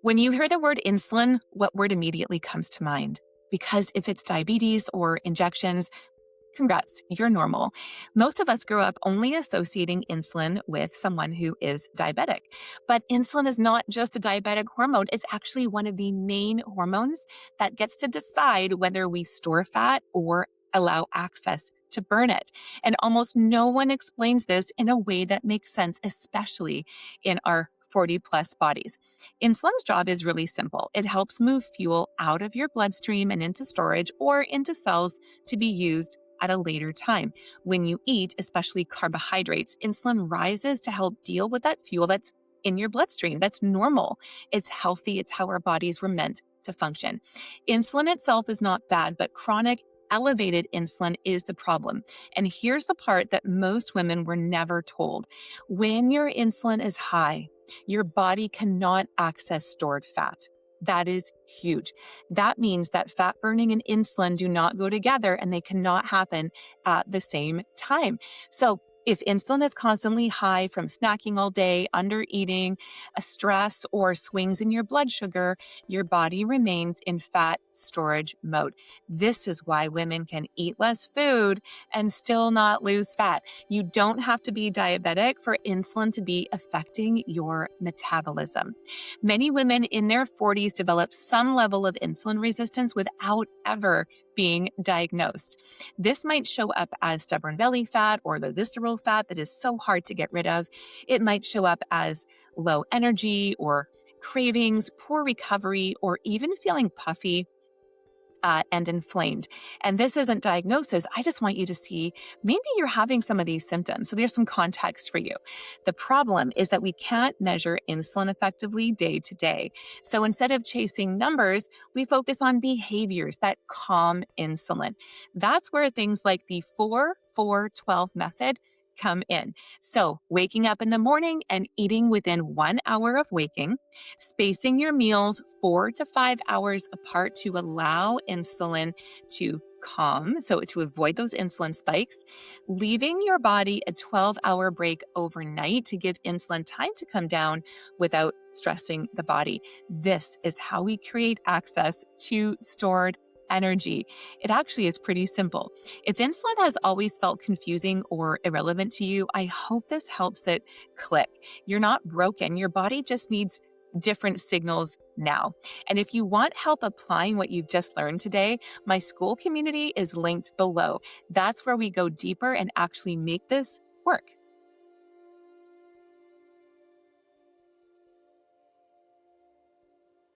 When you hear the word insulin, what word immediately comes to mind? Because if it's diabetes or injections, congrats, you're normal. Most of us grow up only associating insulin with someone who is diabetic. But insulin is not just a diabetic hormone, it's actually one of the main hormones that gets to decide whether we store fat or allow access to burn it. And almost no one explains this in a way that makes sense, especially in our 40 plus bodies. Insulin's job is really simple. It helps move fuel out of your bloodstream and into storage or into cells to be used at a later time. When you eat, especially carbohydrates, insulin rises to help deal with that fuel that's in your bloodstream. That's normal. It's healthy. It's how our bodies were meant to function. Insulin itself is not bad, but chronic elevated insulin is the problem. And here's the part that most women were never told. When your insulin is high, your body cannot access stored fat. That is huge. That means that fat burning and insulin do not go together and they cannot happen at the same time. So if insulin is constantly high from snacking all day, under eating, a stress, or swings in your blood sugar, your body remains in fat storage mode. This is why women can eat less food and still not lose fat. You don't have to be diabetic for insulin to be affecting your metabolism. Many women in their 40s develop some level of insulin resistance without ever being diagnosed. This might show up as stubborn belly fat or the visceral fat that is so hard to get rid of. It might show up as low energy or cravings, poor recovery, or even feeling puffy and inflamed. And this isn't diagnosis. I just want you to see maybe you're having some of these symptoms. So there's some context for you. The problem is that we can't measure insulin effectively day to day. So instead of chasing numbers, we focus on behaviors that calm insulin. That's where things like the 4-4-12 method come in. So waking up in the morning and eating within 1 hour of waking, spacing your meals 4 to 5 hours apart to allow insulin to calm, so to avoid those insulin spikes, leaving your body a 12-hour break overnight to give insulin time to come down without stressing the body. This is how we create access to stored energy. It actually is pretty simple. If insulin has always felt confusing or irrelevant to you, I hope this helps it click. You're not broken. Your body just needs different signals now. And if you want help applying what you've just learned today, my Skool community is linked below. That's where we go deeper and actually make this work.